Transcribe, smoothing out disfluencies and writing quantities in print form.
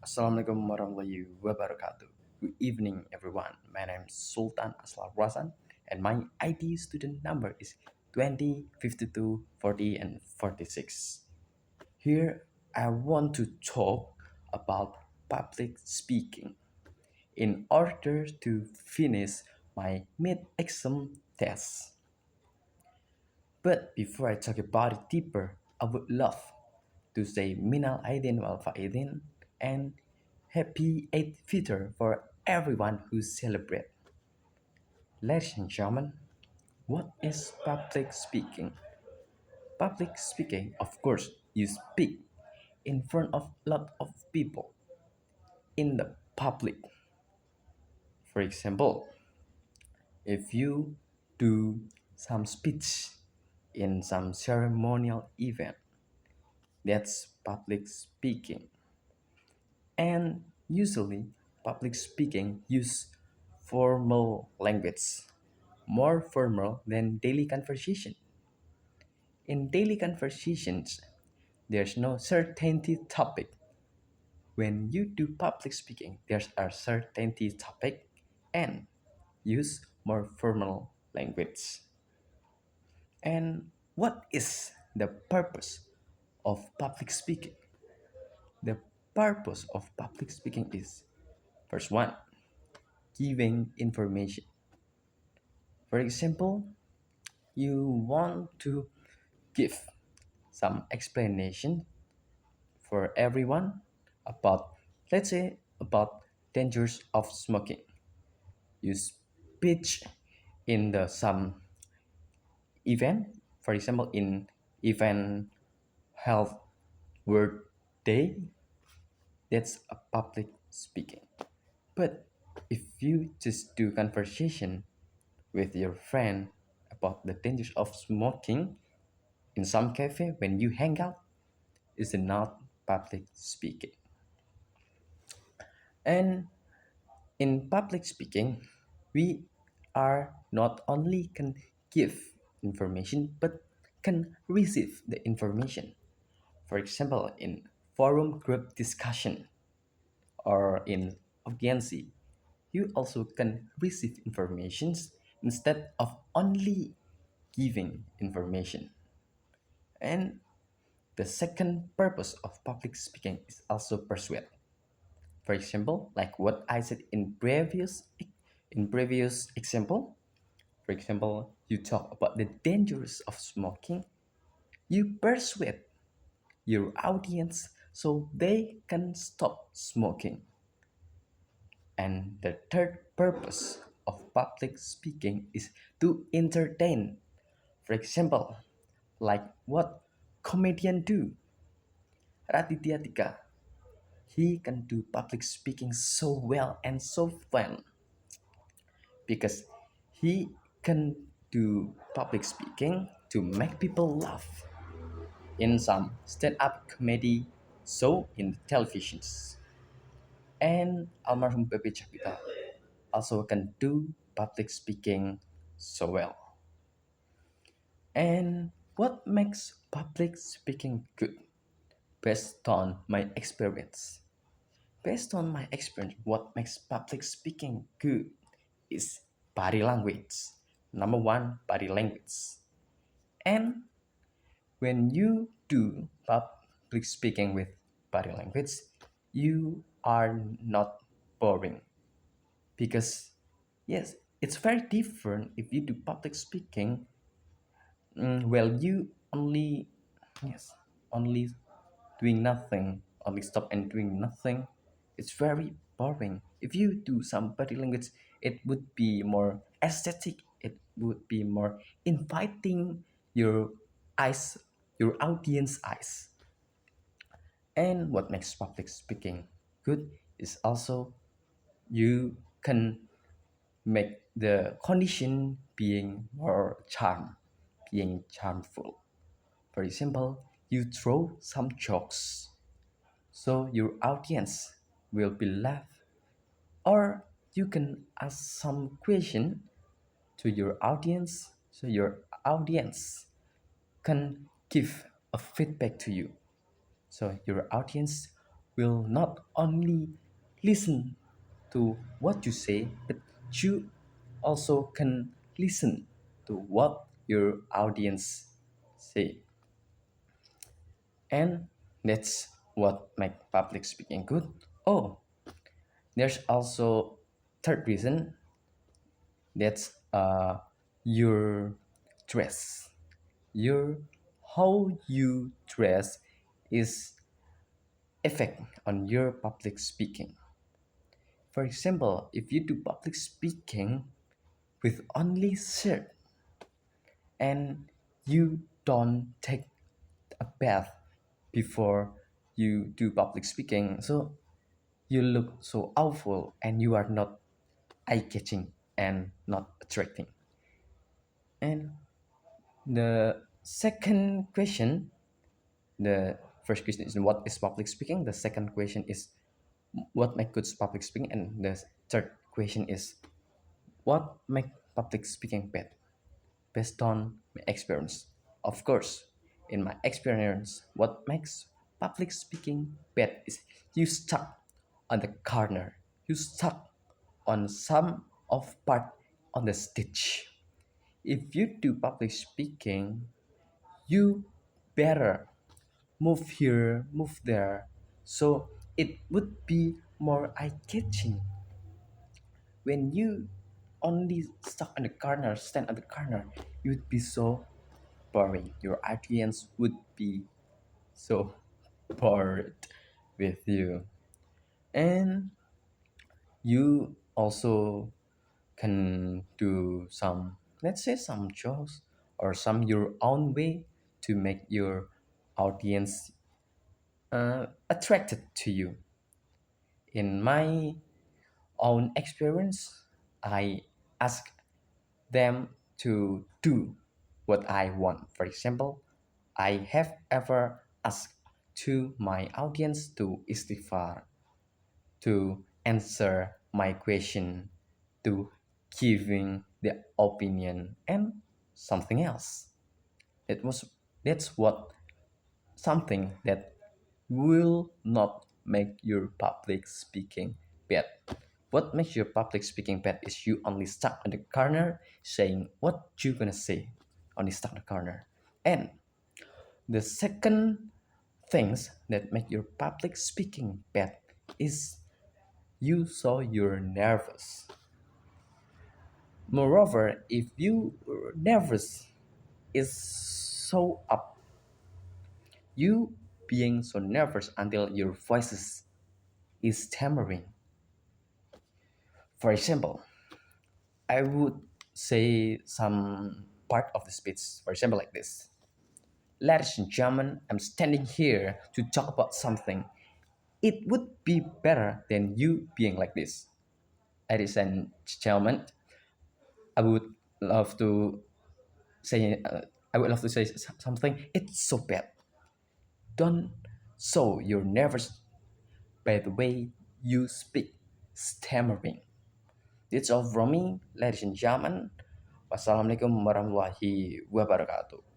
Assalamualaikum warahmatullahi wabarakatuh. Good evening, everyone. My name is Sultan Asla Razan, and my ID student number is 20, 52, 40, and 46. Here, I want to talk about public speaking in order to finish my mid-exam test. But before I talk about it deeper, I would love to say Minal Aidin wal Faidin and Happy 8th Fitr for everyone who celebrate. Ladies and gentlemen, what is public speaking? Public speaking, of course, you speak in front of a lot of people in the public. For example, if you do some speech in some ceremonial event, that's public speaking. And usually, public speaking use formal language, more formal than daily conversation. In daily conversations, there's no certainty topic. When you do public speaking, there's a certainty topic and use more formal language. And what is the purpose of public speaking? The purpose of public speaking is first one, giving information. For example, you want to give some explanation for everyone about, let's say, about dangers of smoking. You speech in the some event, for example, in event health world day, that's a public speaking. But if you just do conversation with your friend about the dangers of smoking in some cafe when you hang out, is not public speaking. And in public speaking, we are not only can give information but can receive the information. For example, in forum group discussion or in audience, you also can receive informations instead of only giving information. And the second purpose of public speaking is also persuade. For example, like what I said in previous example. For example, you talk about the dangers of smoking. You persuade your audience so they can stop smoking. And the third purpose of public speaking is to entertain. For example, like what comedian do. Raditya Dika, he can do public speaking so well and so fun because he can do public speaking to make people laugh in some stand-up comedy show in the televisions. And almarhum Pepe Chapita also can do public speaking so well. And what makes public speaking good? Based on my experience. Based on my experience, what makes public speaking good is body language. Number one, body language. And when you do public speaking with body language, you are not boring. Because, yes, it's very different if you do public speaking. Well, you only, yes, only doing nothing, only stop and doing nothing. It's very boring. If you do some body language, it would be more aesthetic. It would be more inviting your eyes, your audience eyes. And what makes public speaking good is also you can make the condition being more being charmful. For example, you throw some jokes so your audience will be laugh, or you can ask some question to your audience so your audience can give a feedback to you, so your audience will not only listen to what you say, but you also can listen to what your audience say. And that's what make public speaking good. Oh, there's also third reason, that's your dress. Your how you dress is effect on your public speaking. For example, if you do public speaking with only shirt and you don't take a bath before you do public speaking, so you look so awful and you are not eye-catching and not attracting. And the second question, the first question is what is public speaking? The second question is what make good public speaking? And the third question is what make public speaking bad? Based on my experience. Of course, in my experience, what makes public speaking bad is you stuck on the corner. You stuck on some of part on the stage. If you do public speaking, you better move here, move there. So it would be more eye-catching. When you only stuck in the corner, stand at the corner, you would be so boring. Your audience would be so bored with you. And you also can do some, let's say, some jokes or some your own way to make your audience attracted to you. In my own experience, I ask them to do what I want. For example, I have ever asked to my audience to istighfar, to answer my question, to giving the opinion and something else. It was that's what something that will not make your public speaking bad. What makes your public speaking bad is you only stuck in the corner saying what you gonna say, only stuck in the corner. And the second things that make your public speaking bad is you saw you're nervous. Moreover, if you nervous is so up, you being so nervous until your is stammering. For example, I would say some part of the speech, for example, like this. Ladies and gentlemen, I'm standing here to talk about something. It would be better than you being like this. Ladies and gentlemen, I would love to say, I would love to say something. It's so bad. Don't show you're nervous by the way you speak, stammering. That's all from me, ladies and gentlemen. Wassalamualaikum warahmatullahi wabarakatuh.